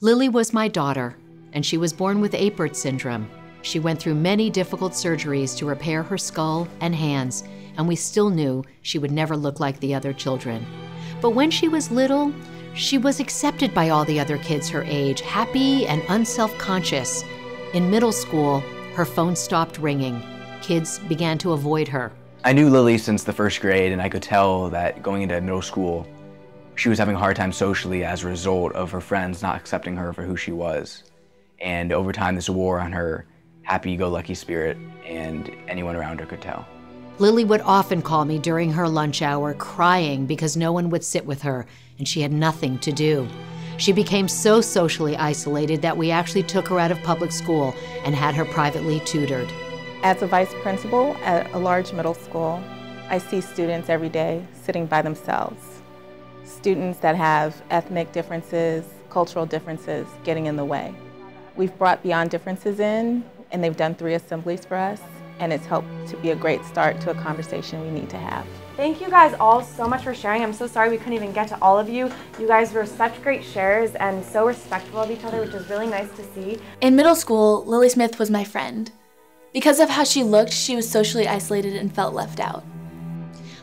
Lily was my daughter, and she was born with Apert syndrome. She went through many difficult surgeries to repair her skull and hands, and we still knew she would never look like the other children. But when she was little, she was accepted by all the other kids her age, happy and unself-conscious. In middle school, her phone stopped ringing. Kids began to avoid her. I knew Lily since the first grade, and I could tell that going into middle school, she was having a hard time socially as a result of her friends not accepting her for who she was. And over time, this wore on her happy-go-lucky spirit, and anyone around her could tell. Lily would often call me during her lunch hour, crying because no one would sit with her, and she had nothing to do. She became so socially isolated that we actually took her out of public school and had her privately tutored. As a vice principal at a large middle school, I see students every day sitting by themselves. Students that have ethnic differences, cultural differences getting in the way. We've brought Beyond Differences in, and they've done 3 assemblies for us, and it's helped to be a great start to a conversation we need to have. Thank you guys all so much for sharing. I'm so sorry we couldn't even get to all of you. You guys were such great sharers and so respectful of each other, which is really nice to see. In middle school, Lily Smith was my friend. Because of how she looked, she was socially isolated and felt left out.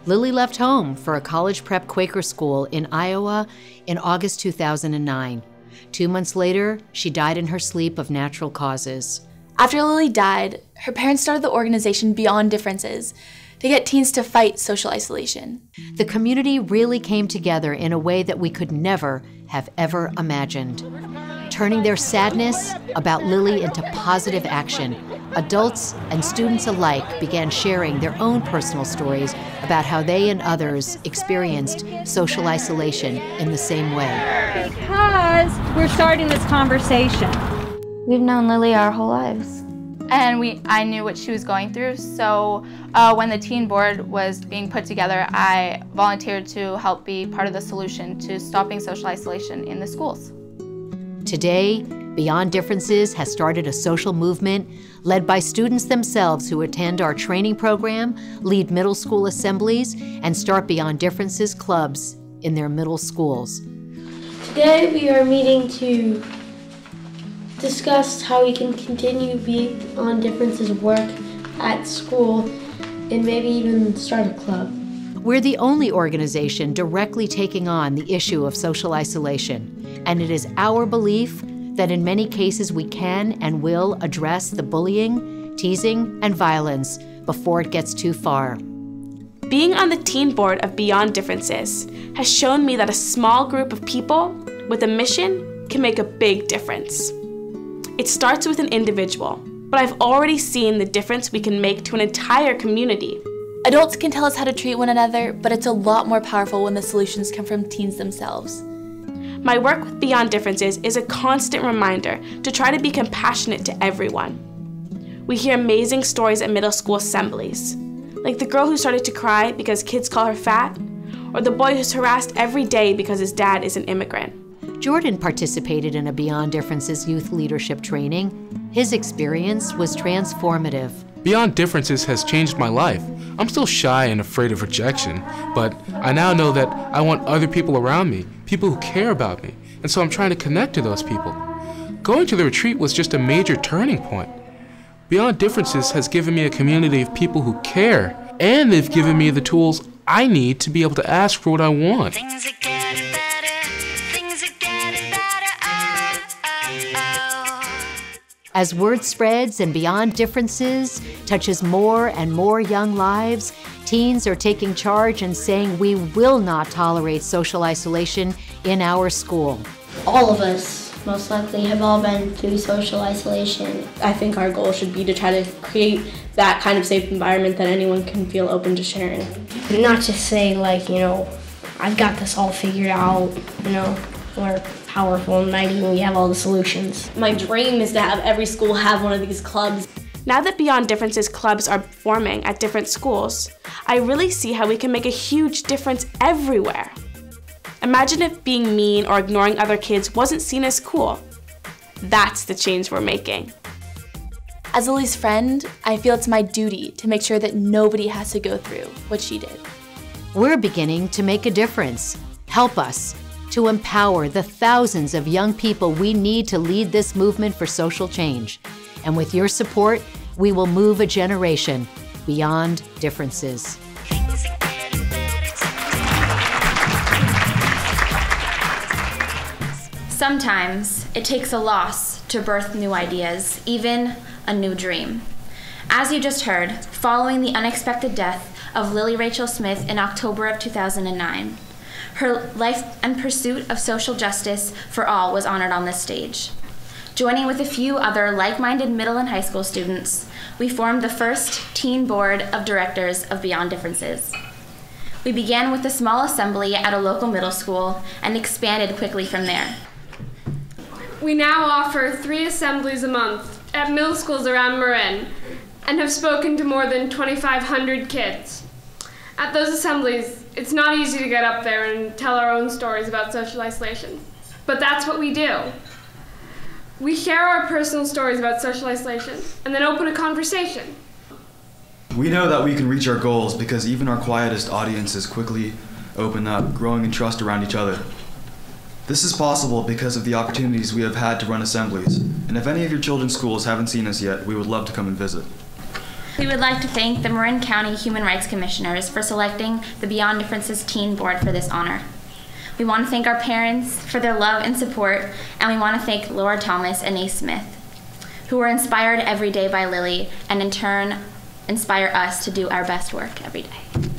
Lily left home for a college prep Quaker school in Iowa in August 2009. 2 months later, she died in her sleep of natural causes. After Lily died, her parents started the organization Beyond Differences to get teens to fight social isolation. The community really came together in a way that we could never have ever imagined, turning their sadness about Lily into positive action. Adults and students alike began sharing their own personal stories about how they and others experienced social isolation in the same way. Because we're starting this conversation. We've known Lily our whole lives. And I knew what she was going through, so when the teen board was being put together, I volunteered to help be part of the solution to stopping social isolation in the schools. Today, Beyond Differences has started a social movement led by students themselves who attend our training program, lead middle school assemblies, and start Beyond Differences clubs in their middle schools. Today we are meeting to discuss how we can continue Beyond Differences work at school and maybe even start a club. We're the only organization directly taking on the issue of social isolation, and it is our belief that in many cases we can and will address the bullying, teasing, and violence before it gets too far. Being on the teen board of Beyond Differences has shown me that a small group of people with a mission can make a big difference. It starts with an individual, but I've already seen the difference we can make to an entire community. Adults can tell us how to treat one another, but it's a lot more powerful when the solutions come from teens themselves. My work with Beyond Differences is a constant reminder to try to be compassionate to everyone. We hear amazing stories at middle school assemblies, like the girl who started to cry because kids call her fat, or the boy who's harassed every day because his dad is an immigrant. Jordan participated in a Beyond Differences youth leadership training. His experience was transformative. Beyond Differences has changed my life. I'm still shy and afraid of rejection, but I now know that I want other people around me, people who care about me, and so I'm trying to connect to those people. Going to the retreat was just a major turning point. Beyond Differences has given me a community of people who care, and they've given me the tools I need to be able to ask for what I want. As word spreads and Beyond Differences touches more and more young lives, teens are taking charge and saying we will not tolerate social isolation in our school. All of us, most likely, have all been through social isolation. I think our goal should be to try to create that kind of safe environment that anyone can feel open to sharing. Not just say like, I've got this all figured out, we're powerful and mighty and we have all the solutions. My dream is to have every school have one of these clubs. Now that Beyond Differences clubs are forming at different schools, I really see how we can make a huge difference everywhere. Imagine if being mean or ignoring other kids wasn't seen as cool. That's the change we're making. As Lily's friend, I feel it's my duty to make sure that nobody has to go through what she did. We're beginning to make a difference. Help us. to empower the thousands of young people we need to lead this movement for social change. And with your support, we will move a generation beyond differences. Sometimes it takes a loss to birth new ideas, even a new dream. As you just heard, following the unexpected death of Lily Rachel Smith in October of 2009, her life and pursuit of social justice for all was honored on this stage. Joining with a few other like-minded middle and high school students, we formed the first teen board of directors of Beyond Differences. We began with a small assembly at a local middle school and expanded quickly from there. We now offer 3 assemblies a month at middle schools around Marin and have spoken to more than 2,500 kids. At those assemblies, it's not easy to get up there and tell our own stories about social isolation, but that's what we do. We share our personal stories about social isolation and then open a conversation. We know that we can reach our goals because even our quietest audiences quickly open up, growing in trust around each other. This is possible because of the opportunities we have had to run assemblies, and if any of your children's schools haven't seen us yet, we would love to come and visit. We would like to thank the Marin County Human Rights Commissioners for selecting the Beyond Differences Teen Board for this honor. We want to thank our parents for their love and support, and we want to thank Laura Thomas and Ace Smith, who were inspired every day by Lily, and in turn, inspire us to do our best work every day.